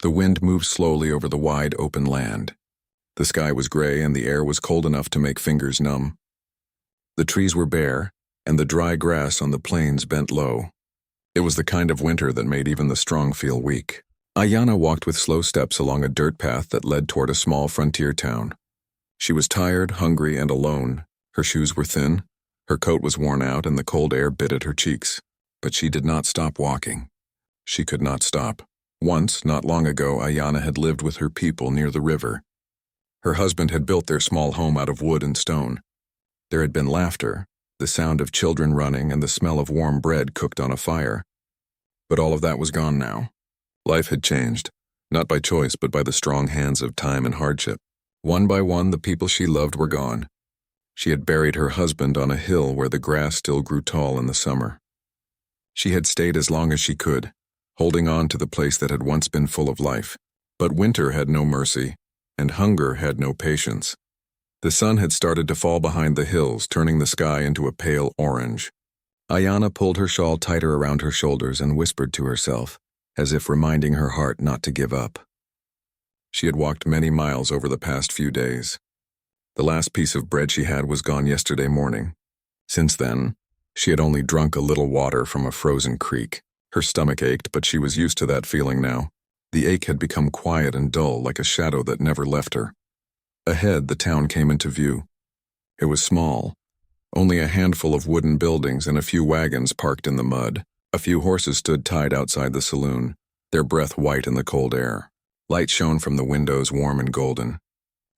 The wind moved slowly over the wide, open land. The sky was gray and the air was cold enough to make fingers numb. The trees were bare, and the dry grass on the plains bent low. It was the kind of winter that made even the strong feel weak. Ayanna walked with slow steps along a dirt path that led toward a small frontier town. She was tired, hungry, and alone. Her shoes were thin, her coat was worn out, and the cold air bit at her cheeks. But she did not stop walking. She could not stop. Once, not long ago, Ayanna had lived with her people near the river. Her husband had built their small home out of wood and stone. There had been laughter, the sound of children running, and the smell of warm bread cooked on a fire. But all of that was gone now. Life had changed, not by choice but by the strong hands of time and hardship. One by one, the people she loved were gone. She had buried her husband on a hill where the grass still grew tall in the summer. She had stayed as long as she could, holding on to the place that had once been full of life. But winter had no mercy, and hunger had no patience. The sun had started to fall behind the hills, turning the sky into a pale orange. Ayanna pulled her shawl tighter around her shoulders and whispered to herself, as if reminding her heart not to give up. She had walked many miles over the past few days. The last piece of bread she had was gone yesterday morning. Since then, she had only drunk a little water from a frozen creek. Her stomach ached, but she was used to that feeling now. The ache had become quiet and dull, like a shadow that never left her. Ahead, the town came into view. It was small. Only a handful of wooden buildings and a few wagons parked in the mud. A few horses stood tied outside the saloon, their breath white in the cold air. Light shone from the windows, warm and golden.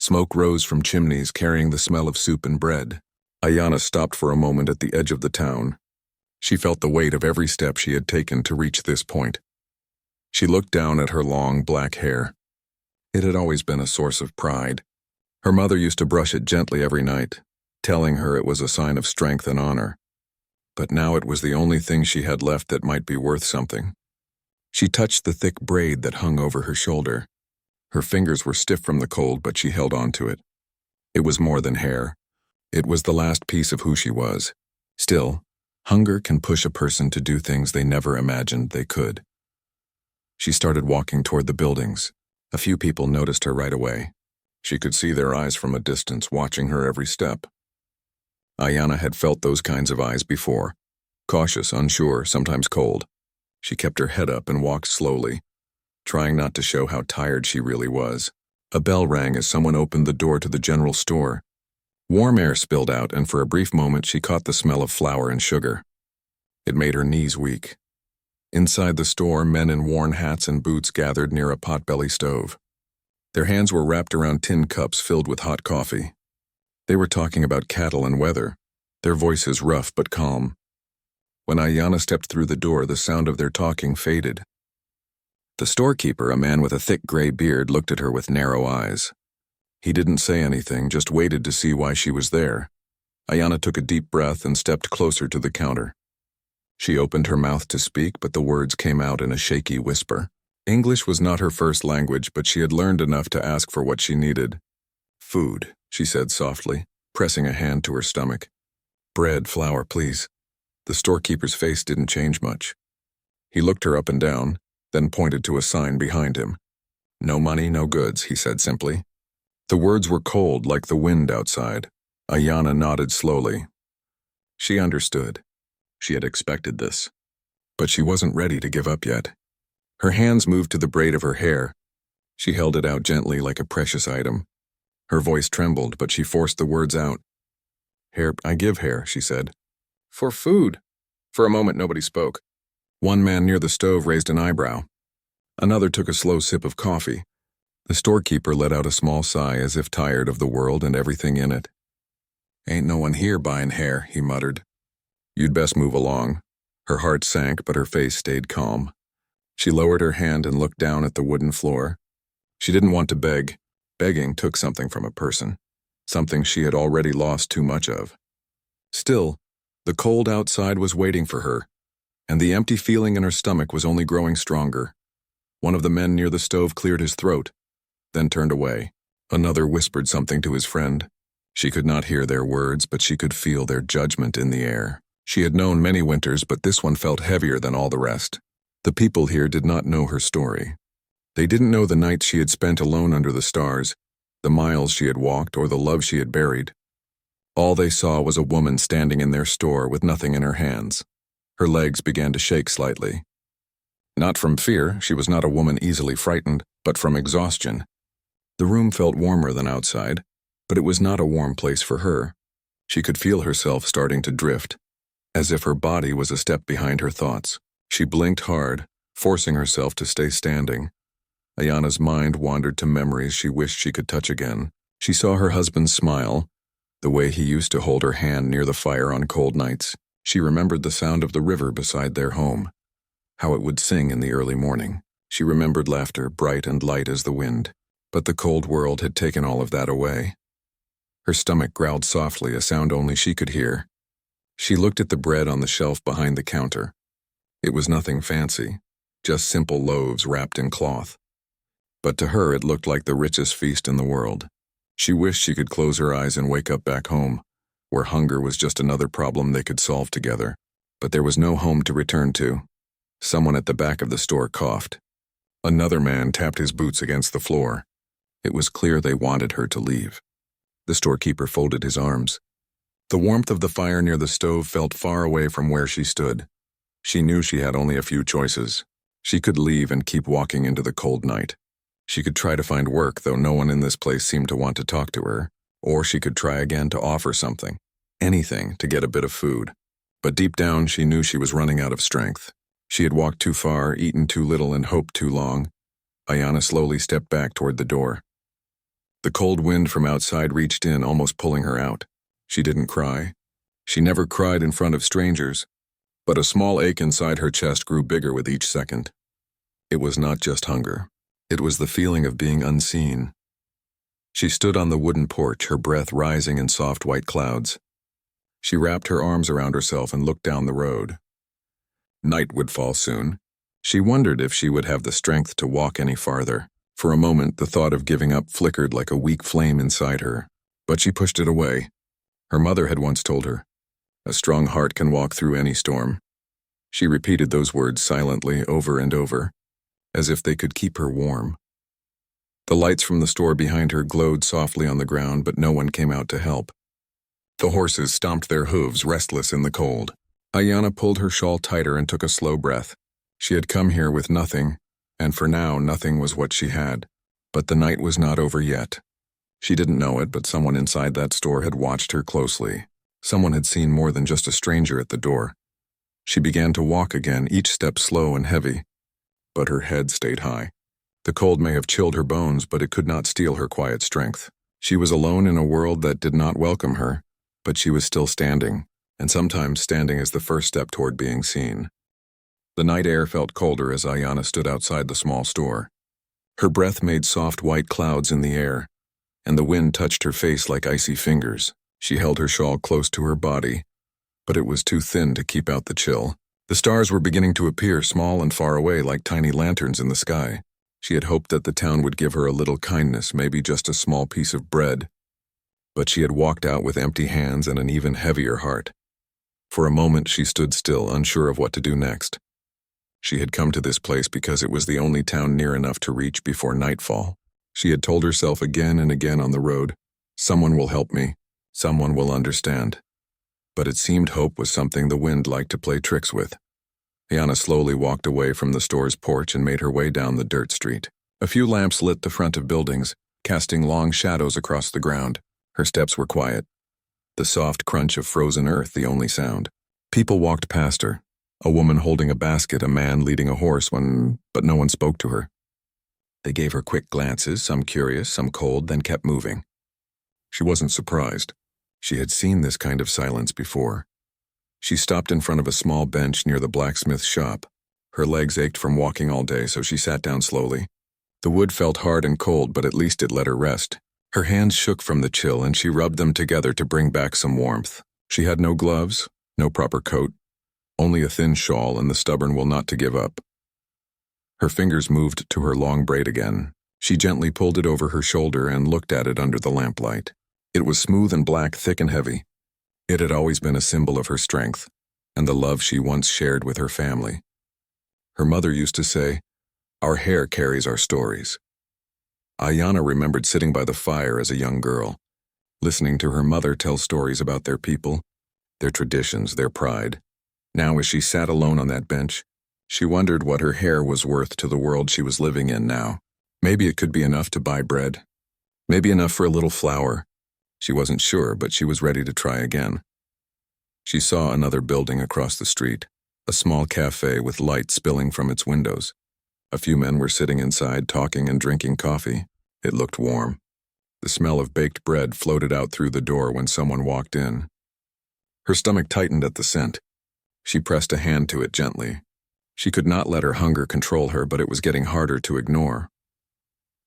Smoke rose from chimneys carrying the smell of soup and bread. Ayanna stopped for a moment at the edge of the town. She felt the weight of every step she had taken to reach this point. She looked down at her long, black hair. It had always been a source of pride. Her mother used to brush it gently every night, telling her it was a sign of strength and honor. But now it was the only thing she had left that might be worth something. She touched the thick braid that hung over her shoulder. Her fingers were stiff from the cold, but she held on to it. It was more than hair. It was the last piece of who she was. Still, hunger can push a person to do things they never imagined they could. She started walking toward the buildings. A few people noticed her right away. She could see their eyes from a distance, watching her every step. Ayanna had felt those kinds of eyes before. Cautious, unsure, sometimes cold. She kept her head up and walked slowly, trying not to show how tired she really was. A bell rang as someone opened the door to the general store. Warm air spilled out, and for a brief moment she caught the smell of flour and sugar. It made her knees weak. Inside the store, men in worn hats and boots gathered near a potbelly stove. Their hands were wrapped around tin cups filled with hot coffee. They were talking about cattle and weather, their voices rough but calm. When Ayanna stepped through the door, the sound of their talking faded. The storekeeper, a man with a thick gray beard, looked at her with narrow eyes. He didn't say anything, just waited to see why she was there. Ayanna took a deep breath and stepped closer to the counter. She opened her mouth to speak, but the words came out in a shaky whisper. English was not her first language, but she had learned enough to ask for what she needed. "Food," she said softly, pressing a hand to her stomach. "Bread, flour, please." The storekeeper's face didn't change much. He looked her up and down, then pointed to a sign behind him. "No money, no goods," he said simply. The words were cold, like the wind outside. Ayanna nodded slowly. She understood. She had expected this. But she wasn't ready to give up yet. Her hands moved to the braid of her hair. She held it out gently like a precious item. Her voice trembled, but she forced the words out. "Hair, I give hair," she said. "For food." For a moment nobody spoke. One man near the stove raised an eyebrow. Another took a slow sip of coffee. The storekeeper let out a small sigh as if tired of the world and everything in it. "Ain't no one here buying hair," he muttered. "You'd best move along." Her heart sank, but her face stayed calm. She lowered her hand and looked down at the wooden floor. She didn't want to beg. Begging took something from a person, something she had already lost too much of. Still, the cold outside was waiting for her, and the empty feeling in her stomach was only growing stronger. One of the men near the stove cleared his throat, then turned away. Another whispered something to his friend. She could not hear their words, but she could feel their judgment in the air. She had known many winters, but this one felt heavier than all the rest. The people here did not know her story. They didn't know the nights she had spent alone under the stars, the miles she had walked, or the love she had buried. All they saw was a woman standing in their store with nothing in her hands. Her legs began to shake slightly. Not from fear, she was not a woman easily frightened, but from exhaustion. The room felt warmer than outside, but it was not a warm place for her. She could feel herself starting to drift, as if her body was a step behind her thoughts. She blinked hard, forcing herself to stay standing. Ayana's mind wandered to memories she wished she could touch again. She saw her husband's smile, the way he used to hold her hand near the fire on cold nights. She remembered the sound of the river beside their home, how it would sing in the early morning. She remembered laughter, bright and light as the wind. But the cold world had taken all of that away. Her stomach growled softly, a sound only she could hear. She looked at the bread on the shelf behind the counter. It was nothing fancy, just simple loaves wrapped in cloth. But to her it looked like the richest feast in the world. She wished she could close her eyes and wake up back home, where hunger was just another problem they could solve together. But there was no home to return to. Someone at the back of the store coughed. Another man tapped his boots against the floor. It was clear they wanted her to leave. The storekeeper folded his arms. The warmth of the fire near the stove felt far away from where she stood. She knew she had only a few choices. She could leave and keep walking into the cold night. She could try to find work, though no one in this place seemed to want to talk to her. Or she could try again to offer something, anything to get a bit of food. But deep down, she knew she was running out of strength. She had walked too far, eaten too little, and hoped too long. Ayana slowly stepped back toward the door. The cold wind from outside reached in, almost pulling her out. She didn't cry. She never cried in front of strangers, but a small ache inside her chest grew bigger with each second. It was not just hunger. It was the feeling of being unseen. She stood on the wooden porch, her breath rising in soft white clouds. She wrapped her arms around herself and looked down the road. Night would fall soon. She wondered if she would have the strength to walk any farther. For a moment, the thought of giving up flickered like a weak flame inside her, but she pushed it away. Her mother had once told her, "A strong heart can walk through any storm." She repeated those words silently over and over, as if they could keep her warm. The lights from the store behind her glowed softly on the ground, but no one came out to help. The horses stomped their hooves, restless in the cold. Ayana pulled her shawl tighter and took a slow breath. She had come here with nothing, and for now nothing was what she had. But the night was not over yet. She didn't know it, but someone inside that store had watched her closely. Someone had seen more than just a stranger at the door. She began to walk again, each step slow and heavy, but her head stayed high. The cold may have chilled her bones, but it could not steal her quiet strength. She was alone in a world that did not welcome her, but she was still standing, and sometimes standing is the first step toward being seen. The night air felt colder as Ayana stood outside the small store. Her breath made soft white clouds in the air, and the wind touched her face like icy fingers. She held her shawl close to her body, but it was too thin to keep out the chill. The stars were beginning to appear, small and far away, like tiny lanterns in the sky. She had hoped that the town would give her a little kindness, maybe just a small piece of bread. But she had walked out with empty hands and an even heavier heart. For a moment she stood still, unsure of what to do next. She had come to this place because it was the only town near enough to reach before nightfall. She had told herself again and again on the road, "Someone will help me. Someone will understand." But it seemed hope was something the wind liked to play tricks with. Ayana slowly walked away from the store's porch and made her way down the dirt street. A few lamps lit the front of buildings, casting long shadows across the ground. Her steps were quiet, the soft crunch of frozen earth the only sound. People walked past her, a woman holding a basket, a man leading a horse, but no one spoke to her. They gave her quick glances, some curious, some cold, then kept moving. She wasn't surprised. She had seen this kind of silence before. She stopped in front of a small bench near the blacksmith's shop. Her legs ached from walking all day, so she sat down slowly. The wood felt hard and cold, but at least it let her rest. Her hands shook from the chill, and she rubbed them together to bring back some warmth. She had no gloves, no proper coat, only a thin shawl and the stubborn will not to give up. Her fingers moved to her long braid again. She gently pulled it over her shoulder and looked at it under the lamplight. It was smooth and black, thick and heavy. It had always been a symbol of her strength and the love she once shared with her family. Her mother used to say, Our hair carries our stories. Ayana remembered sitting by the fire as a young girl, listening to her mother tell stories about their people, their traditions, their pride. Now, as she sat alone on that bench, she wondered what her hair was worth to the world she was living in now. Maybe it could be enough to buy bread. Maybe enough for a little flour. She wasn't sure, but she was ready to try again. She saw another building across the street, a small cafe with light spilling from its windows. A few men were sitting inside talking and drinking coffee. It looked warm. The smell of baked bread floated out through the door when someone walked in. Her stomach tightened at the scent. She pressed a hand to it gently. She could not let her hunger control her, but it was getting harder to ignore.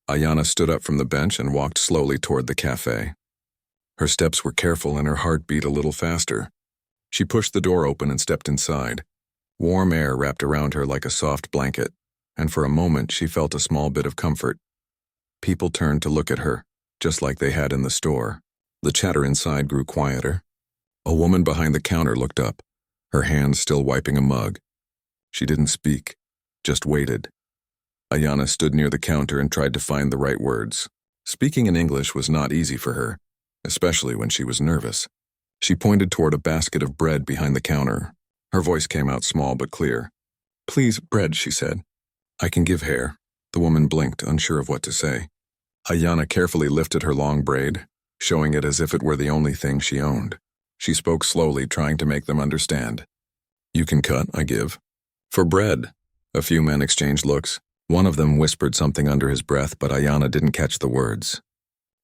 Ayana stood up from the bench and walked slowly toward the cafe. Her steps were careful and her heart beat a little faster. She pushed the door open and stepped inside. Warm air wrapped around her like a soft blanket, and for a moment she felt a small bit of comfort. People turned to look at her, just like they had in the store. The chatter inside grew quieter. A woman behind the counter looked up, her hand still wiping a mug. She didn't speak, just waited. Ayana stood near the counter and tried to find the right words. Speaking in English was not easy for her, especially when she was nervous. She pointed toward a basket of bread behind the counter. Her voice came out small but clear. "Please, bread," she said. "I can give hair." The woman blinked, unsure of what to say. Ayana carefully lifted her long braid, showing it as if it were the only thing she owned. She spoke slowly, trying to make them understand. "You can cut, I give." "For bread." A few men exchanged looks. One of them whispered something under his breath, but Ayana didn't catch the words.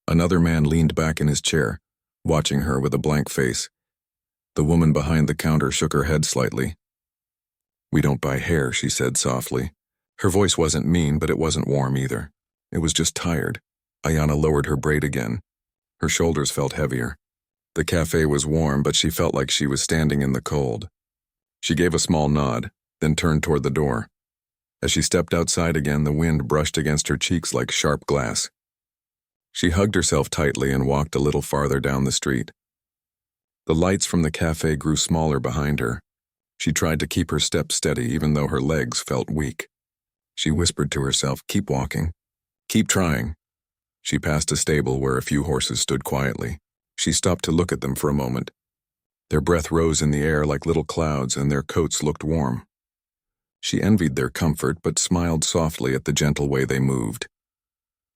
Another man leaned back in his chair, watching her with a blank face. The woman behind the counter shook her head slightly. "We don't buy hair," she said softly. Her voice wasn't mean, but it wasn't warm either. It was just tired. Ayana lowered her braid again. Her shoulders felt heavier. The cafe was warm, but she felt like she was standing in the cold. She gave a small nod, then turned toward the door. As she stepped outside again, the wind brushed against her cheeks like sharp glass. She hugged herself tightly and walked a little farther down the street. The lights from the cafe grew smaller behind her. She tried to keep her steps steady even though her legs felt weak. She whispered to herself, "Keep walking. Keep trying." She passed a stable where a few horses stood quietly. She stopped to look at them for a moment. Their breath rose in the air like little clouds, and their coats looked warm. She envied their comfort, but smiled softly at the gentle way they moved.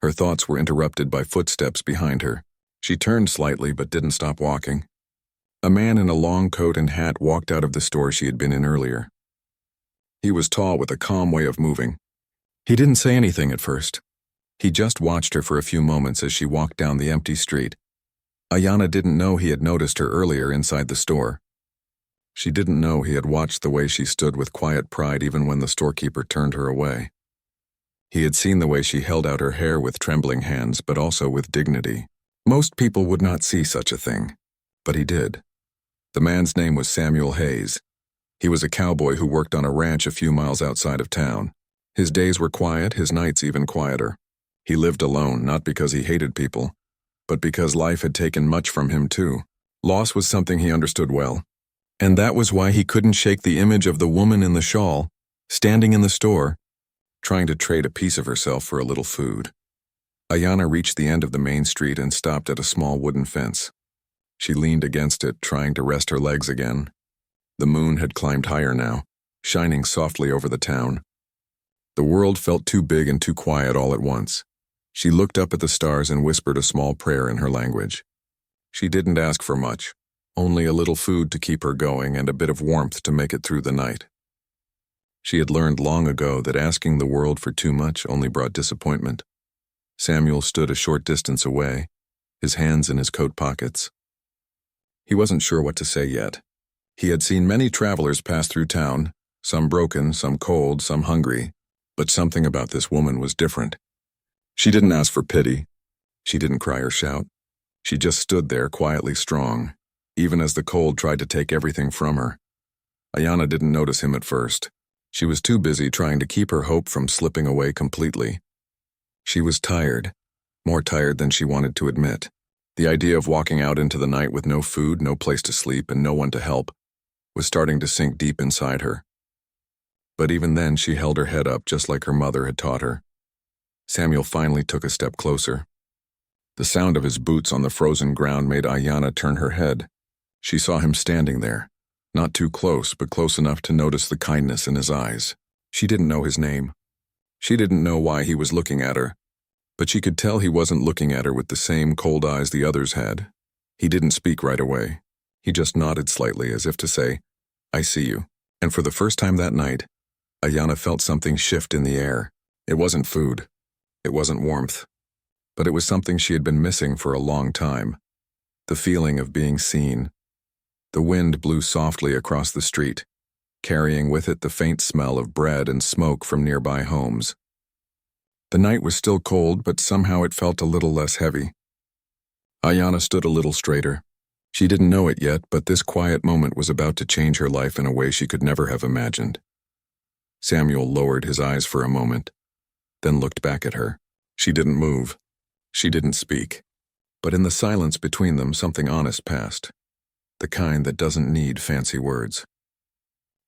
Her thoughts were interrupted by footsteps behind her. She turned slightly, but didn't stop walking. A man in a long coat and hat walked out of the store she had been in earlier. He was tall with a calm way of moving. He didn't say anything at first. He just watched her for a few moments as she walked down the empty street. Ayana didn't know he had noticed her earlier inside the store. She didn't know he had watched the way she stood with quiet pride even when the storekeeper turned her away. He had seen the way she held out her hair with trembling hands, but also with dignity. Most people would not see such a thing, but he did. The man's name was Samuel Hayes. He was a cowboy who worked on a ranch a few miles outside of town. His days were quiet, his nights even quieter. He lived alone, not because he hated people, but because life had taken much from him too. Loss was something he understood well, and that was why he couldn't shake the image of the woman in the shawl, standing in the store, trying to trade a piece of herself for a little food. Ayana reached the end of the main street and stopped at a small wooden fence. She leaned against it, trying to rest her legs again. The moon had climbed higher now, shining softly over the town. The world felt too big and too quiet all at once. She looked up at the stars and whispered a small prayer in her language. She didn't ask for much, only a little food to keep her going and a bit of warmth to make it through the night. She had learned long ago that asking the world for too much only brought disappointment. Samuel stood a short distance away, his hands in his coat pockets. He wasn't sure what to say yet. He had seen many travelers pass through town, some broken, some cold, some hungry, but something about this woman was different. She didn't ask for pity. She didn't cry or shout. She just stood there quietly strong, even as the cold tried to take everything from her. Ayana didn't notice him at first. She was too busy trying to keep her hope from slipping away completely. She was tired, more tired than she wanted to admit. The idea of walking out into the night with no food, no place to sleep, and no one to help was starting to sink deep inside her. But even then she held her head up just like her mother had taught her. Samuel finally took a step closer. The sound of his boots on the frozen ground made Ayanna turn her head. She saw him standing there, not too close, but close enough to notice the kindness in his eyes. She didn't know his name. She didn't know why he was looking at her, but she could tell he wasn't looking at her with the same cold eyes the others had. He didn't speak right away. He just nodded slightly as if to say, "I see you." And for the first time that night, Ayanna felt something shift in the air. It wasn't food. It wasn't warmth. But it was something she had been missing for a long time. The feeling of being seen. The wind blew softly across the street, carrying with it the faint smell of bread and smoke from nearby homes. The night was still cold, but somehow it felt a little less heavy. Ayanna stood a little straighter. She didn't know it yet, but this quiet moment was about to change her life in a way she could never have imagined. Samuel lowered his eyes for a moment, then looked back at her. She didn't move. She didn't speak. But in the silence between them, something honest passed. The kind that doesn't need fancy words.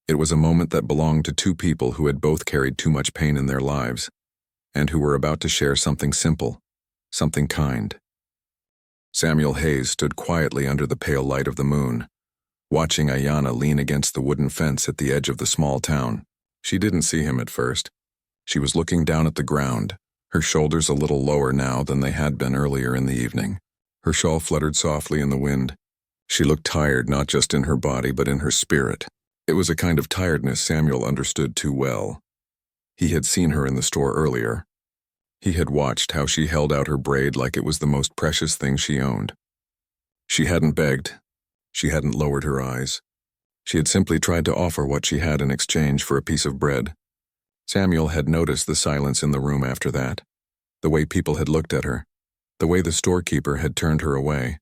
It was a moment that belonged to two people who had both carried too much pain in their lives, and who were about to share something simple, something kind. Samuel Hayes stood quietly under the pale light of the moon, watching Ayanna lean against the wooden fence at the edge of the small town. She didn't see him at first. She was looking down at the ground, her shoulders a little lower now than they had been earlier in the evening. Her shawl fluttered softly in the wind. She looked tired, not just in her body, but in her spirit. It was a kind of tiredness Samuel understood too well. He had seen her in the store earlier. He had watched how she held out her braid like it was the most precious thing she owned. She hadn't begged. She hadn't lowered her eyes. She had simply tried to offer what she had in exchange for a piece of bread. Samuel had noticed the silence in the room after that, the way people had looked at her, the way the storekeeper had turned her away.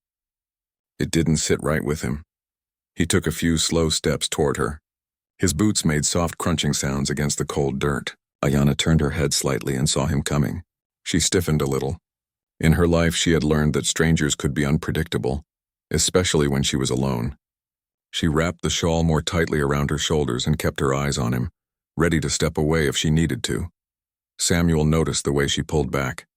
It didn't sit right with him. He took a few slow steps toward her. His boots made soft crunching sounds against the cold dirt. Ayanna turned her head slightly and saw him coming. She stiffened a little. In her life, she had learned that strangers could be unpredictable, especially when she was alone. She wrapped the shawl more tightly around her shoulders and kept her eyes on him, ready to step away if she needed to. Samuel noticed the way she pulled back.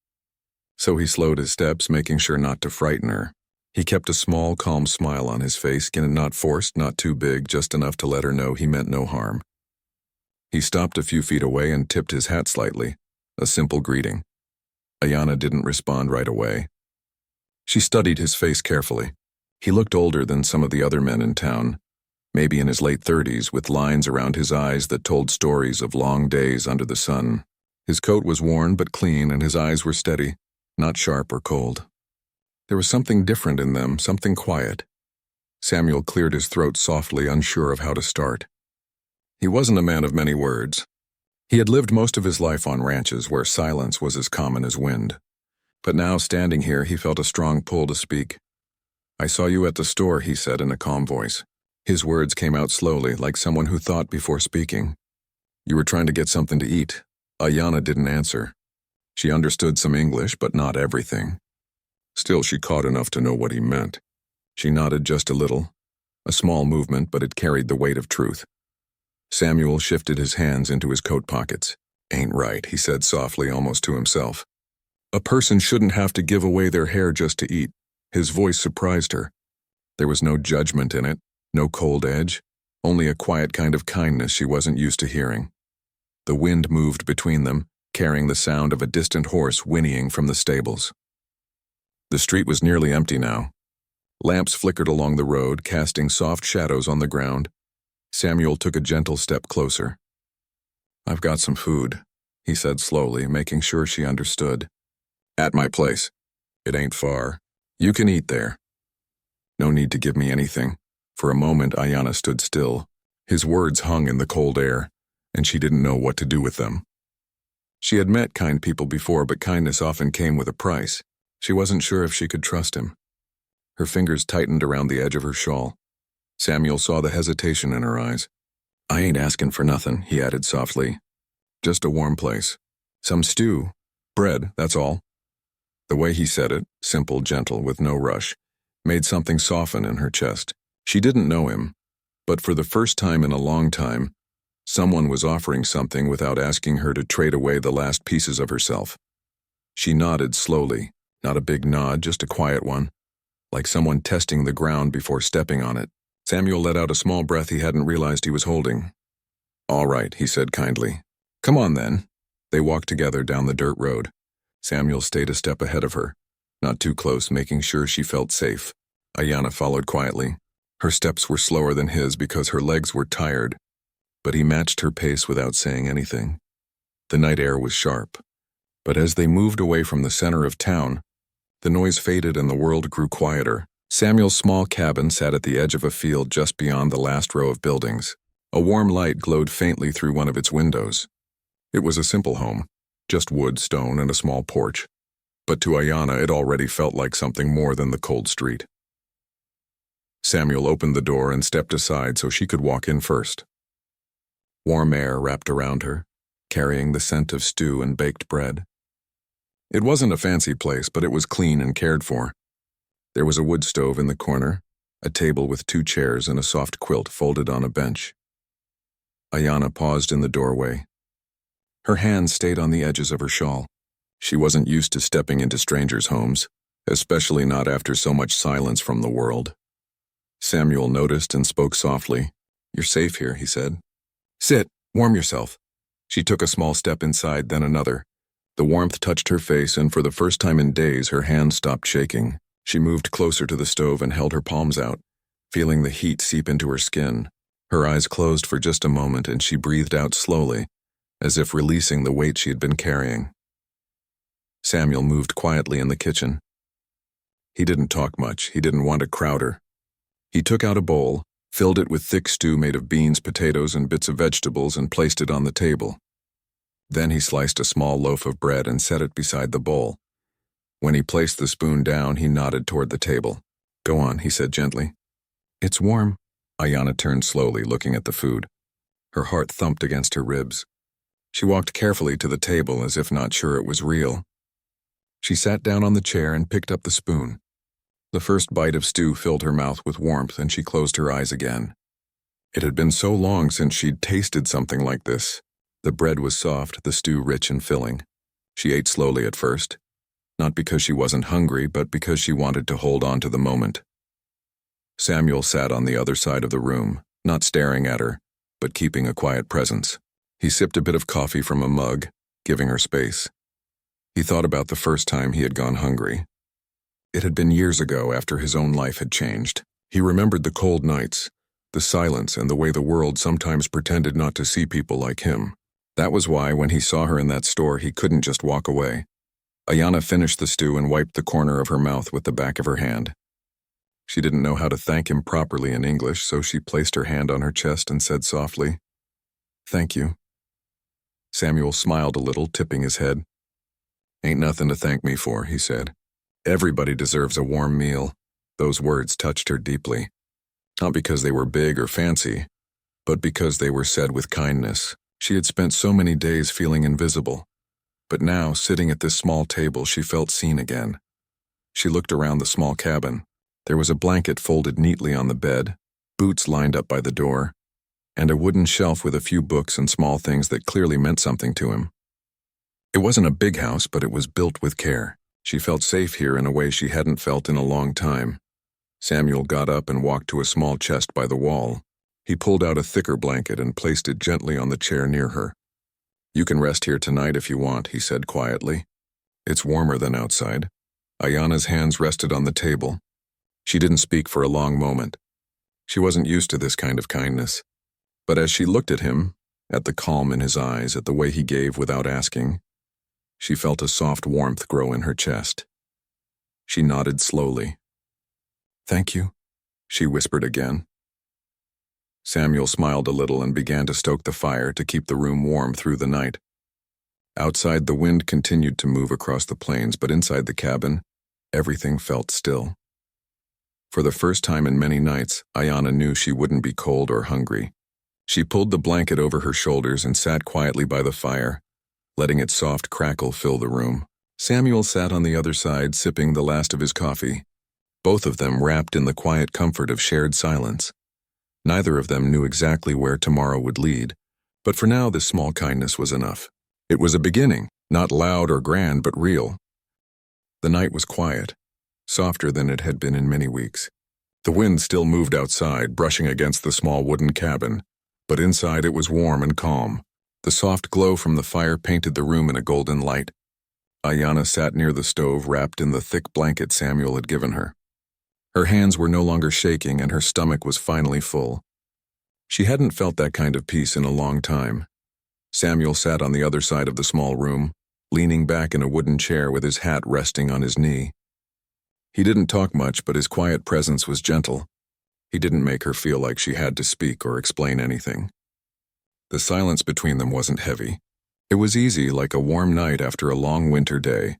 So he slowed his steps, making sure not to frighten her. He kept a small, calm smile on his face, not forced, not too big, just enough to let her know he meant no harm. He stopped a few feet away and tipped his hat slightly, a simple greeting. Ayanna didn't respond right away. She studied his face carefully. He looked older than some of the other men in town, maybe in his late 30s, with lines around his eyes that told stories of long days under the sun. His coat was worn but clean, and his eyes were steady, not sharp or cold. There was something different in them, something quiet. Samuel cleared his throat softly, unsure of how to start. He wasn't a man of many words. He had lived most of his life on ranches where silence was as common as wind. But now, standing here, he felt a strong pull to speak. "I saw you at the store," he said in a calm voice. His words came out slowly, like someone who thought before speaking. "You were trying to get something to eat." Ayanna didn't answer. She understood some English, but not everything. Still, she caught enough to know what he meant. She nodded just a little, a small movement, but it carried the weight of truth. Samuel shifted his hands into his coat pockets. "Ain't right," he said softly, almost to himself. "A person shouldn't have to give away their hair just to eat." His voice surprised her. There was no judgment in it, no cold edge, only a quiet kind of kindness she wasn't used to hearing. The wind moved between them, carrying the sound of a distant horse whinnying from the stables. The street was nearly empty now. Lamps flickered along the road, casting soft shadows on the ground. Samuel took a gentle step closer. "I've got some food," he said slowly, making sure she understood. "At my place. It ain't far. You can eat there." "No need to give me anything." For a moment, Ayanna stood still. His words hung in the cold air, and she didn't know what to do with them. She had met kind people before, but kindness often came with a price. She wasn't sure if she could trust him. Her fingers tightened around the edge of her shawl. Samuel saw the hesitation in her eyes. "I ain't asking for nothing," he added softly. "Just a warm place. Some stew. Bread, that's all." The way he said it, simple, gentle, with no rush, made something soften in her chest. She didn't know him, but for the first time in a long time, Someone was offering something without asking her to trade away the last pieces of herself. She nodded slowly, not a big nod, just a quiet one, like someone testing the ground before stepping on it. Samuel let out a small breath he hadn't realized he was holding. "All right," he said kindly. "Come on then." They walked together down the dirt road. Samuel stayed a step ahead of her, not too close, making sure she felt safe. Ayanna followed quietly. Her steps were slower than his because her legs were tired, but he matched her pace without saying anything. The night air was sharp, but as they moved away from the center of town, the noise faded and the world grew quieter. Samuel's small cabin sat at the edge of a field just beyond the last row of buildings. A warm light glowed faintly through one of its windows. It was a simple home, just wood, stone, and a small porch. But to Ayanna, it already felt like something more than the cold street. Samuel opened the door and stepped aside so she could walk in first. Warm air wrapped around her, carrying the scent of stew and baked bread. It wasn't a fancy place, but it was clean and cared for. There was a wood stove in the corner, a table with 2 chairs and a soft quilt folded on a bench. Ayanna paused in the doorway. Her hands stayed on the edges of her shawl. She wasn't used to stepping into strangers' homes, especially not after so much silence from the world. Samuel noticed and spoke softly. "You're safe here," he said. "Sit, warm yourself." She took a small step inside, then another. The warmth touched her face, and for the first time in days, her hands stopped shaking. She moved closer to the stove and held her palms out, feeling the heat seep into her skin. Her eyes closed for just a moment, and she breathed out slowly, as if releasing the weight she had been carrying. Samuel moved quietly in the kitchen. He didn't talk much. He didn't want to crowd her. He took out a bowl, filled it with thick stew made of beans, potatoes, and bits of vegetables, and placed it on the table. Then he sliced a small loaf of bread and set it beside the bowl. When he placed the spoon down, he nodded toward the table. "Go on," he said gently. "It's warm." Ayanna turned slowly, looking at the food. Her heart thumped against her ribs. She walked carefully to the table as if not sure it was real. She sat down on the chair and picked up the spoon. The first bite of stew filled her mouth with warmth, and she closed her eyes again. It had been so long since she'd tasted something like this. The bread was soft, the stew rich and filling. She ate slowly at first, not because she wasn't hungry, but because she wanted to hold on to the moment. Samuel sat on the other side of the room, not staring at her, but keeping a quiet presence. He sipped a bit of coffee from a mug, giving her space. He thought about the first time he had gone hungry. It had been years ago, after his own life had changed. He remembered the cold nights, the silence, and the way the world sometimes pretended not to see people like him. That was why, when he saw her in that store, he couldn't just walk away. Ayanna finished the stew and wiped the corner of her mouth with the back of her hand. She didn't know how to thank him properly in English, so she placed her hand on her chest and said softly, "Thank you." Samuel smiled a little, tipping his head. "Ain't nothing to thank me for," he said. "Everybody deserves a warm meal." Those words touched her deeply. Not because they were big or fancy, but because they were said with kindness. She had spent so many days feeling invisible, but now, sitting at this small table, she felt seen again. She looked around the small cabin. There was a blanket folded neatly on the bed, boots lined up by the door, and a wooden shelf with a few books and small things that clearly meant something to him. It wasn't a big house, but it was built with care. She felt safe here in a way she hadn't felt in a long time. Samuel got up and walked to a small chest by the wall. He pulled out a thicker blanket and placed it gently on the chair near her. "You can rest here tonight if you want," he said quietly. "It's warmer than outside." Ayanna's hands rested on the table. She didn't speak for a long moment. She wasn't used to this kind of kindness. But as she looked at him, at the calm in his eyes, at the way he gave without asking, she felt a soft warmth grow in her chest. She nodded slowly. "Thank you," she whispered again. Samuel smiled a little and began to stoke the fire to keep the room warm through the night. Outside, the wind continued to move across the plains, but inside the cabin, everything felt still. For the first time in many nights, Ayanna knew she wouldn't be cold or hungry. She pulled the blanket over her shoulders and sat quietly by the fire, letting its soft crackle fill the room. Samuel sat on the other side, sipping the last of his coffee, both of them wrapped in the quiet comfort of shared silence. Neither of them knew exactly where tomorrow would lead, But for now, this small kindness was enough. It was a beginning, not loud or grand, but real. The night was quiet, softer than it had been in many weeks. The wind still moved outside, brushing against the small wooden cabin, but inside it was warm and calm. The soft glow from the fire painted the room in a golden light. Ayanna sat near the stove, wrapped in the thick blanket Samuel had given her. Her hands were no longer shaking, and her stomach was finally full. She hadn't felt that kind of peace in a long time. Samuel sat on the other side of the small room, leaning back in a wooden chair with his hat resting on his knee. He didn't talk much, but his quiet presence was gentle. He didn't make her feel like she had to speak or explain anything. The silence between them wasn't heavy. It was easy, like a warm night after a long winter day.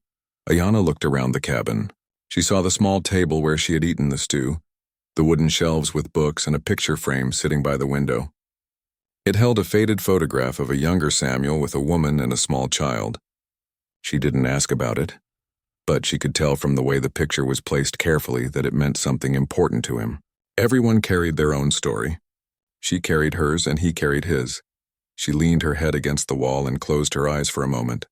Ayanna looked around the cabin. She saw the small table where she had eaten the stew, the wooden shelves with books, and a picture frame sitting by the window. It held a faded photograph of a younger Samuel with a woman and a small child. She didn't ask about it, but she could tell from the way the picture was placed carefully that it meant something important to him. Everyone carried their own story. She carried hers and he carried his. She leaned her head against the wall and closed her eyes for a moment.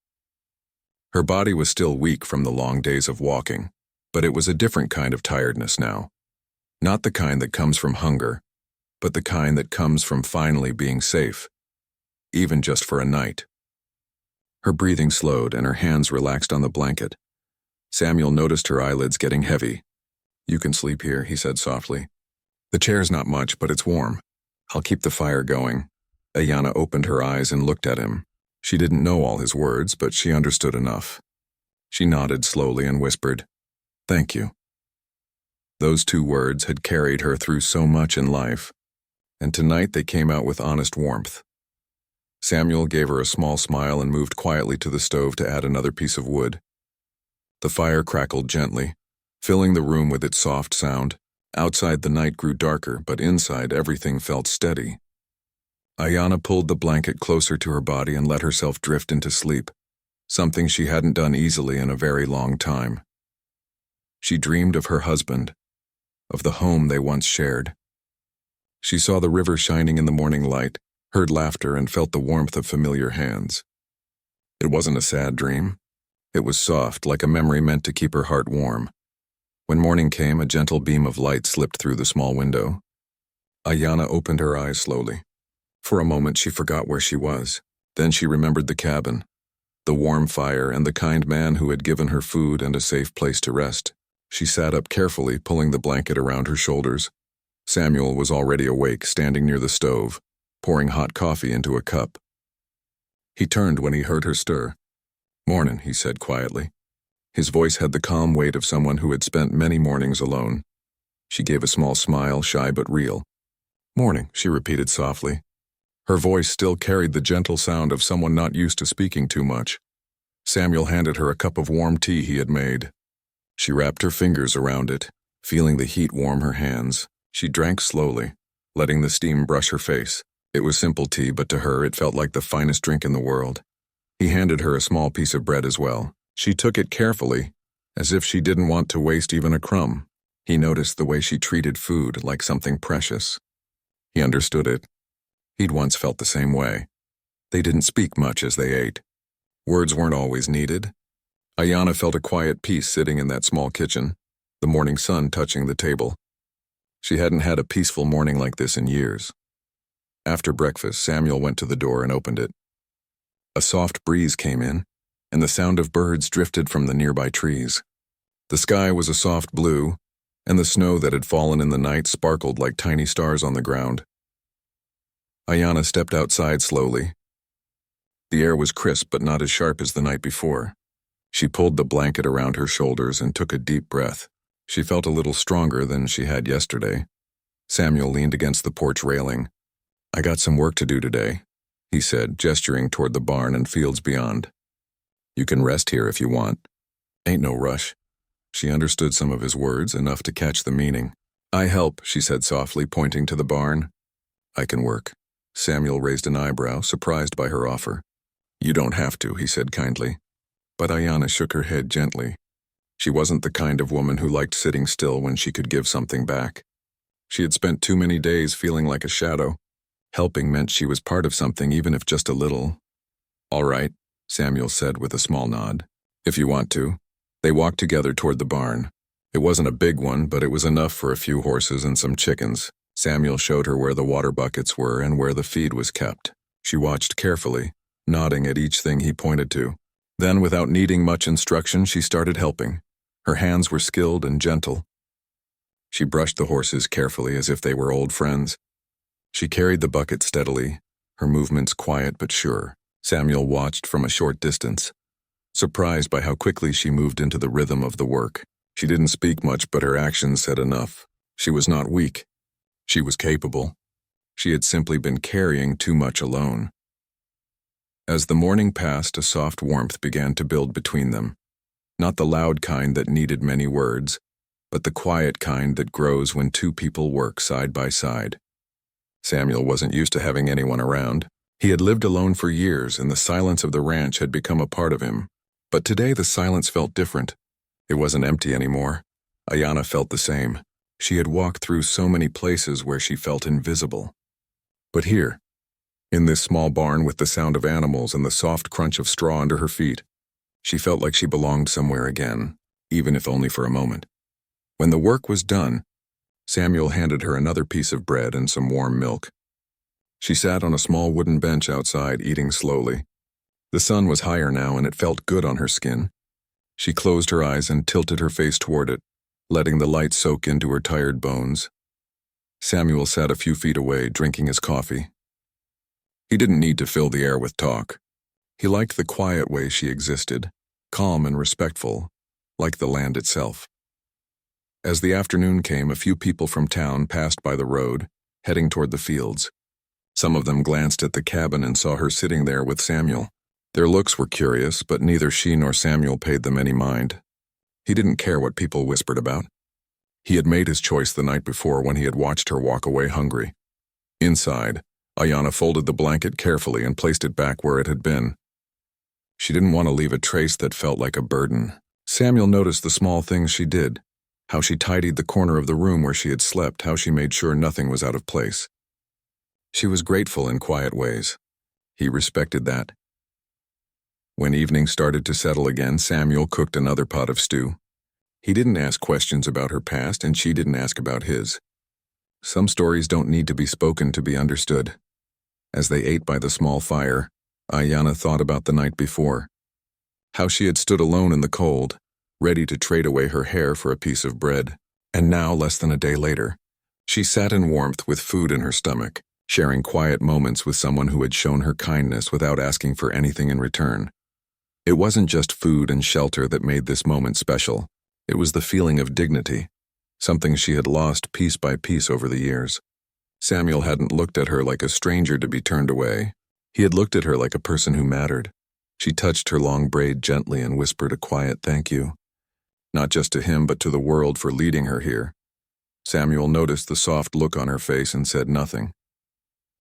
Her body was still weak from the long days of walking, but it was a different kind of tiredness now. Not the kind that comes from hunger, but the kind that comes from finally being safe, even just for a night. Her breathing slowed and her hands relaxed on the blanket. Samuel noticed her eyelids getting heavy. "You can sleep here," he said softly. "The chair's not much, but it's warm. I'll keep the fire going." Ayanna opened her eyes and looked at him. She didn't know all his words, but she understood enough. She nodded slowly and whispered, "Thank you." Those two words had carried her through so much in life, and tonight they came out with honest warmth. Samuel gave her a small smile and moved quietly to the stove to add another piece of wood. The fire crackled gently, filling the room with its soft sound. Outside the night grew darker, but inside everything felt steady. Ayanna pulled the blanket closer to her body and let herself drift into sleep, something she hadn't done easily in a very long time. She dreamed of her husband, of the home they once shared. She saw the river shining in the morning light, heard laughter, and felt the warmth of familiar hands. It wasn't a sad dream. It was soft, like a memory meant to keep her heart warm. When morning came, a gentle beam of light slipped through the small window. Ayanna opened her eyes slowly. For a moment she forgot where she was. Then she remembered the cabin, the warm fire, and the kind man who had given her food and a safe place to rest. She sat up carefully, pulling the blanket around her shoulders. Samuel was already awake, standing near the stove, pouring hot coffee into a cup. He turned when he heard her stir. "Mornin'," he said quietly. His voice had the calm weight of someone who had spent many mornings alone. She gave a small smile, shy but real. "Morning," she repeated softly. Her voice still carried the gentle sound of someone not used to speaking too much. Samuel handed her a cup of warm tea he had made. She wrapped her fingers around it, feeling the heat warm her hands. She drank slowly, letting the steam brush her face. It was simple tea, but to her it felt like the finest drink in the world. He handed her a small piece of bread as well. She took it carefully, as if she didn't want to waste even a crumb. He noticed the way she treated food like something precious. He understood it. He'd once felt the same way. They didn't speak much as they ate. Words weren't always needed. Ayanna felt a quiet peace sitting in that small kitchen, the morning sun touching the table. She hadn't had a peaceful morning like this in years. After breakfast, Samuel went to the door and opened it. A soft breeze came in, and the sound of birds drifted from the nearby trees. The sky was a soft blue, and the snow that had fallen in the night sparkled like tiny stars on the ground. Ayanna stepped outside slowly. The air was crisp but not as sharp as the night before. She pulled the blanket around her shoulders and took a deep breath. She felt a little stronger than she had yesterday. Samuel leaned against the porch railing. "I got some work to do today," he said, gesturing toward the barn and fields beyond. "You can rest here if you want. Ain't no rush." She understood some of his words, enough to catch the meaning. "I help," she said softly, pointing to the barn. "I can work." Samuel raised an eyebrow, surprised by her offer. "You don't have to," he said kindly. But Ayanna shook her head gently. She wasn't the kind of woman who liked sitting still when she could give something back. She had spent too many days feeling like a shadow, Helping meant she was part of something, even if just a little. "All right," Samuel said with a small nod. "If you want to." They walked together toward the barn. It wasn't a big one, but it was enough for a few horses and some chickens. Samuel showed her where the water buckets were and where the feed was kept. She watched carefully, nodding at each thing he pointed to. Then, without needing much instruction, she started helping. Her hands were skilled and gentle. She brushed the horses carefully as if they were old friends. She carried the bucket steadily, her movements quiet but sure. Samuel watched from a short distance, surprised by how quickly she moved into the rhythm of the work. She didn't speak much, but her actions said enough. She was not weak. She was capable. She had simply been carrying too much alone. As the morning passed, a soft warmth began to build between them. Not the loud kind that needed many words, but the quiet kind that grows when two people work side by side. Samuel wasn't used to having anyone around. He had lived alone for years, and the silence of the ranch had become a part of him. But today the silence felt different. It wasn't empty anymore. Ayanna felt the same. She had walked through so many places where she felt invisible. But here, in this small barn with the sound of animals and the soft crunch of straw under her feet, she felt like she belonged somewhere again, even if only for a moment. When the work was done, Samuel handed her another piece of bread and some warm milk. She sat on a small wooden bench outside, eating slowly. The sun was higher now, and it felt good on her skin. She closed her eyes and tilted her face toward it, letting the light soak into her tired bones. Samuel sat a few feet away, drinking his coffee. He didn't need to fill the air with talk. He liked the quiet way she existed, calm and respectful, like the land itself. As the afternoon came, a few people from town passed by the road, heading toward the fields. Some of them glanced at the cabin and saw her sitting there with Samuel. Their looks were curious, but neither she nor Samuel paid them any mind. He didn't care what people whispered about. He had made his choice the night before when he had watched her walk away hungry. Inside, Ayanna folded the blanket carefully and placed it back where it had been. She didn't want to leave a trace that felt like a burden. Samuel noticed the small things she did, how she tidied the corner of the room where she had slept, how she made sure nothing was out of place. She was grateful in quiet ways. He respected that. When evening started to settle again, Samuel cooked another pot of stew. He didn't ask questions about her past, and she didn't ask about his. Some stories don't need to be spoken to be understood. As they ate by the small fire, Ayanna thought about the night before. How she had stood alone in the cold, ready to trade away her hair for a piece of bread. And now, less than a day later, she sat in warmth with food in her stomach, sharing quiet moments with someone who had shown her kindness without asking for anything in return. It wasn't just food and shelter that made this moment special. It was the feeling of dignity, something she had lost piece by piece over the years. Samuel hadn't looked at her like a stranger to be turned away. He had looked at her like a person who mattered. She touched her long braid gently and whispered a quiet thank you, not just to him but to the world for leading her here. Samuel noticed the soft look on her face and said nothing.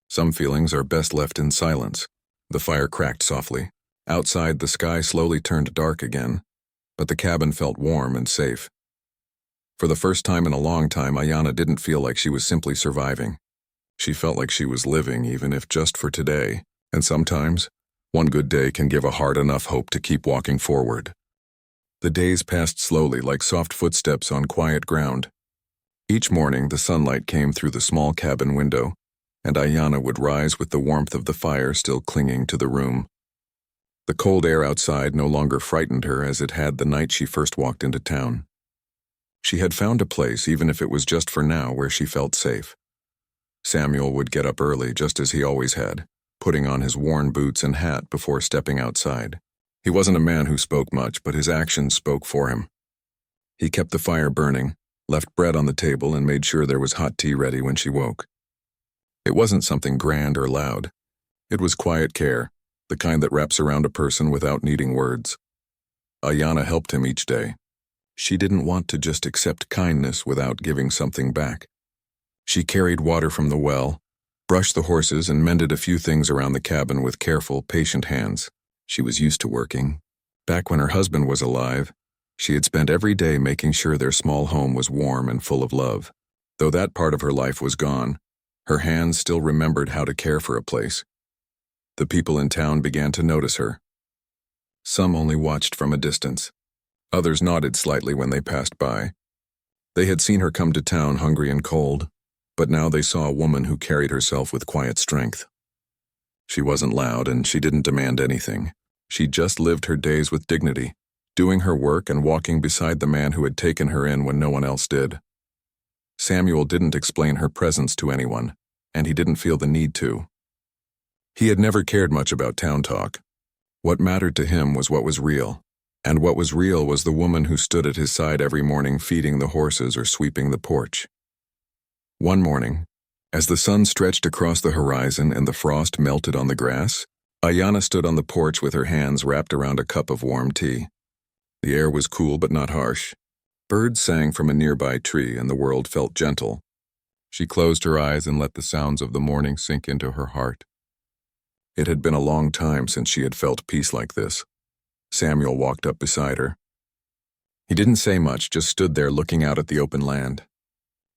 Some feelings are best left in silence. The fire cracked softly. Outside, the sky slowly turned dark again, but the cabin felt warm and safe. For the first time in a long time, Ayanna didn't feel like she was simply surviving. She felt like she was living, even if just for today. And sometimes, one good day can give a heart enough hope to keep walking forward. The days passed slowly, like soft footsteps on quiet ground. Each morning, the sunlight came through the small cabin window, and Ayanna would rise with the warmth of the fire still clinging to the room. The cold air outside no longer frightened her as it had the night she first walked into town. She had found a place, even if it was just for now, where she felt safe. Samuel would get up early, just as he always had, putting on his worn boots and hat before stepping outside. He wasn't a man who spoke much, but his actions spoke for him. He kept the fire burning, left bread on the table, and made sure there was hot tea ready when she woke. It wasn't something grand or loud. It was quiet care, the kind that wraps around a person without needing words. Ayanna helped him each day. She didn't want to just accept kindness without giving something back. She carried water from the well, brushed the horses, and mended a few things around the cabin with careful, patient hands. She was used to working. Back when her husband was alive, she had spent every day making sure their small home was warm and full of love. Though that part of her life was gone, Her hands still remembered how to care for a place. The people in town began to notice her. Some only watched from a distance. Others nodded slightly when they passed by. They had seen her come to town hungry and cold, but now they saw a woman who carried herself with quiet strength. She wasn't loud and she didn't demand anything. She just lived her days with dignity, doing her work and walking beside the man who had taken her in when no one else did. Samuel didn't explain her presence to anyone, and he didn't feel the need to. He had never cared much about town talk. What mattered to him was what was real, and what was real was the woman who stood at his side every morning feeding the horses or sweeping the porch. One morning, as the sun stretched across the horizon and the frost melted on the grass, Ayanna stood on the porch with her hands wrapped around a cup of warm tea. The air was cool but not harsh. Birds sang from a nearby tree and the world felt gentle. She closed her eyes and let the sounds of the morning sink into her heart. It had been a long time since she had felt peace like this. Samuel walked up beside her. He didn't say much, just stood there looking out at the open land.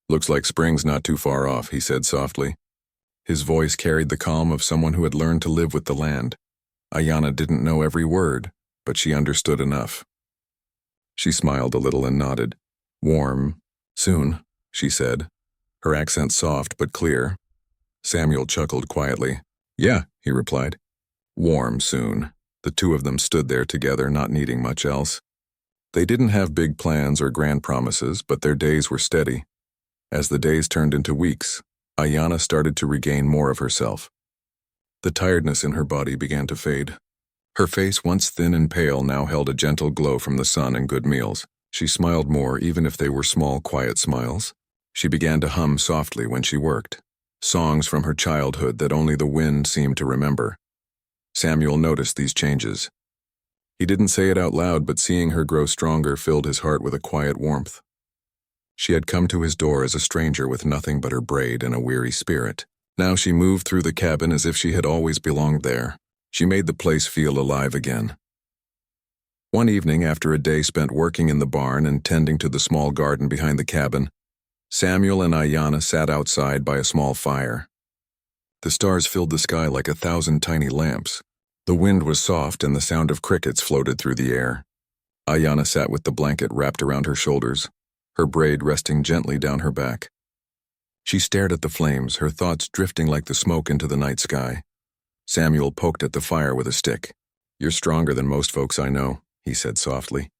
"Looks like spring's not too far off," he said softly. His voice carried the calm of someone who had learned to live with the land. Ayanna didn't know every word, but she understood enough. She smiled a little and nodded. "Warm, soon," she said, her accent soft but clear. Samuel chuckled quietly. "Yeah," he replied. "Warm, soon." The two of them stood there together, not needing much else. They didn't have big plans or grand promises, but their days were steady. As the days turned into weeks, Ayanna started to regain more of herself. The tiredness in her body began to fade. Her face, once thin and pale, now held a gentle glow from the sun and good meals. She smiled more, even if they were small, quiet smiles. She began to hum softly when she worked, songs from her childhood that only the wind seemed to remember. Samuel noticed these changes. He didn't say it out loud, but seeing her grow stronger filled his heart with a quiet warmth. She had come to his door as a stranger with nothing but her braid and a weary spirit. Now she moved through the cabin as if she had always belonged there. She made the place feel alive again. One evening, after a day spent working in the barn and tending to the small garden behind the cabin, Samuel and Ayanna sat outside by a small fire. The stars filled the sky like 1,000 tiny lamps. The wind was soft and the sound of crickets floated through the air. Ayanna sat with the blanket wrapped around her shoulders, her braid resting gently down her back. She stared at the flames, her thoughts drifting like the smoke into the night sky. Samuel poked at the fire with a stick. "You're stronger than most folks I know," he said softly.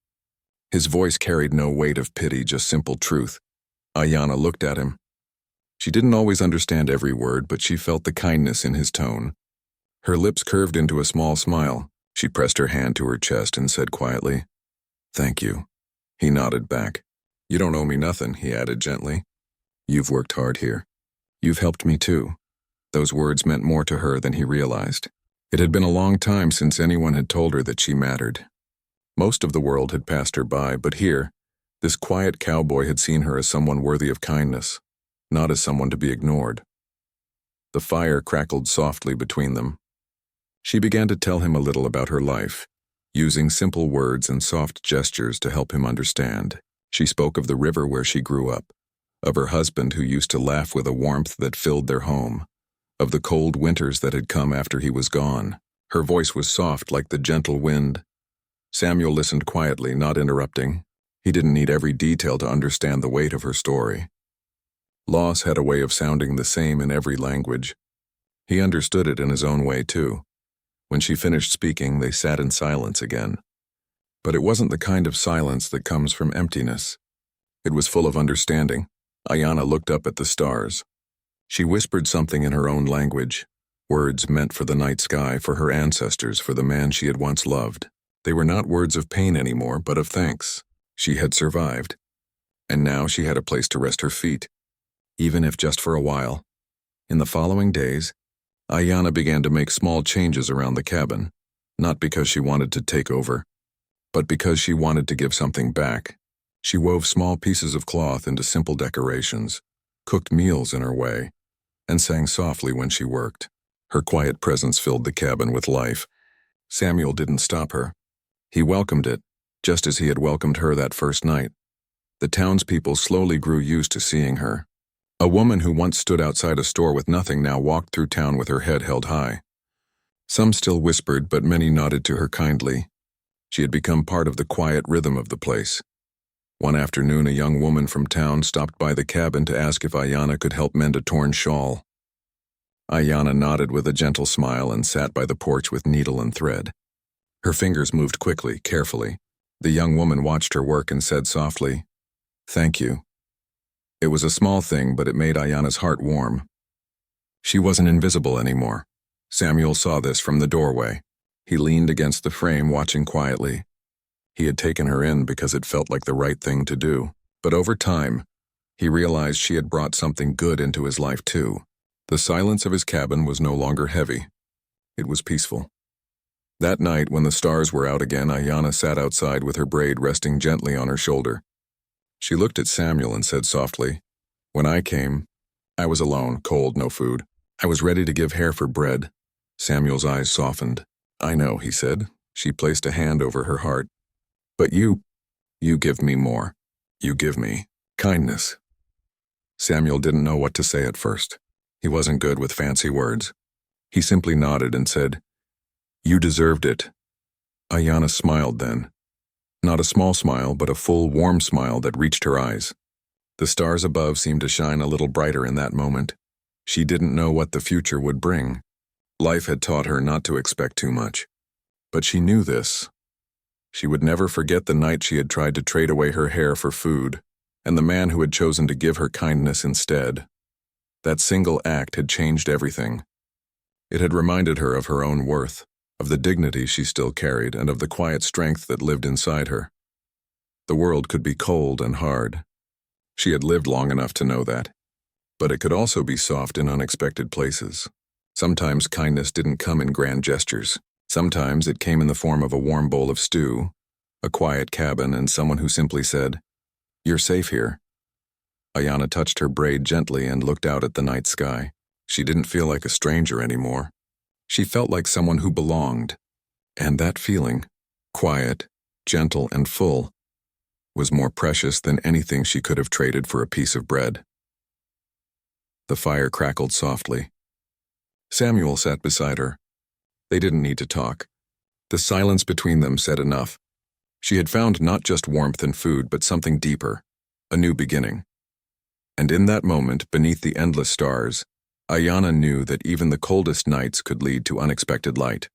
His voice carried no weight of pity, just simple truth. Ayanna looked at him. She didn't always understand every word, but she felt the kindness in his tone. Her lips curved into a small smile. She pressed her hand to her chest and said quietly, "Thank you." He nodded back. "You don't owe me nothing," he added gently. "You've worked hard here. You've helped me too." Those words meant more to her than he realized. It had been a long time since anyone had told her that she mattered. Most of the world had passed her by, but here, this quiet cowboy had seen her as someone worthy of kindness, not as someone to be ignored. The fire crackled softly between them. She began to tell him a little about her life, using simple words and soft gestures to help him understand. She spoke of the river where she grew up, of her husband who used to laugh with a warmth that filled their home, of the cold winters that had come after he was gone. Her voice was soft like the gentle wind. Samuel listened quietly, not interrupting. He didn't need every detail to understand the weight of her story. Loss had a way of sounding the same in every language. He understood it in his own way, too. When she finished speaking, they sat in silence again. But it wasn't the kind of silence that comes from emptiness. It was full of understanding. Ayanna looked up at the stars. She whispered something in her own language, words meant for the night sky, for her ancestors, for the man she had once loved. They were not words of pain anymore, but of thanks. She had survived, and now she had a place to rest her feet, even if just for a while. In the following days, Ayanna began to make small changes around the cabin, not because she wanted to take over, but because she wanted to give something back. She wove small pieces of cloth into simple decorations, cooked meals in her way, and sang softly when she worked. Her quiet presence filled the cabin with life. Samuel didn't stop her. He welcomed it, just as he had welcomed her that first night. The townspeople slowly grew used to seeing her. A woman who once stood outside a store with nothing now walked through town with her head held high. Some still whispered, but many nodded to her kindly. She had become part of the quiet rhythm of the place. One afternoon, a young woman from town stopped by the cabin to ask if Ayana could help mend a torn shawl. Ayana nodded with a gentle smile and sat by the porch with needle and thread. Her fingers moved quickly, carefully. The young woman watched her work and said softly, "Thank you." It was a small thing, but it made Ayana's heart warm. She wasn't invisible anymore. Samuel saw this from the doorway. He leaned against the frame, watching quietly. He had taken her in because it felt like the right thing to do. But over time, he realized she had brought something good into his life too. The silence of his cabin was no longer heavy. It was peaceful. That night, when the stars were out again, Ayana sat outside with her braid resting gently on her shoulder. She looked at Samuel and said softly, "When I came, I was alone, cold, no food. I was ready to give hair for bread." Samuel's eyes softened. "I know," he said. She placed a hand over her heart. "But you give me more. You give me kindness." Samuel didn't know what to say at first. He wasn't good with fancy words. He simply nodded and said, "You deserved it." Ayana smiled then. Not a small smile, but a full, warm smile that reached her eyes. The stars above seemed to shine a little brighter in that moment. She didn't know what the future would bring. Life had taught her not to expect too much. But she knew this. She would never forget the night she had tried to trade away her hair for food, and the man who had chosen to give her kindness instead. That single act had changed everything. It had reminded her of her own worth, of the dignity she still carried, and of the quiet strength that lived inside her. The world could be cold and hard. She had lived long enough to know that. But it could also be soft in unexpected places. Sometimes kindness didn't come in grand gestures. Sometimes it came in the form of a warm bowl of stew, a quiet cabin, and someone who simply said, "You're safe here." Ayana touched her braid gently and looked out at the night sky. She didn't feel like a stranger anymore. She felt like someone who belonged. And that feeling, quiet, gentle, and full, was more precious than anything she could have traded for a piece of bread. The fire crackled softly. Samuel sat beside her. They didn't need to talk. The silence between them said enough. She had found not just warmth and food, but something deeper, a new beginning. And in that moment, beneath the endless stars, Ayana knew that even the coldest nights could lead to unexpected light.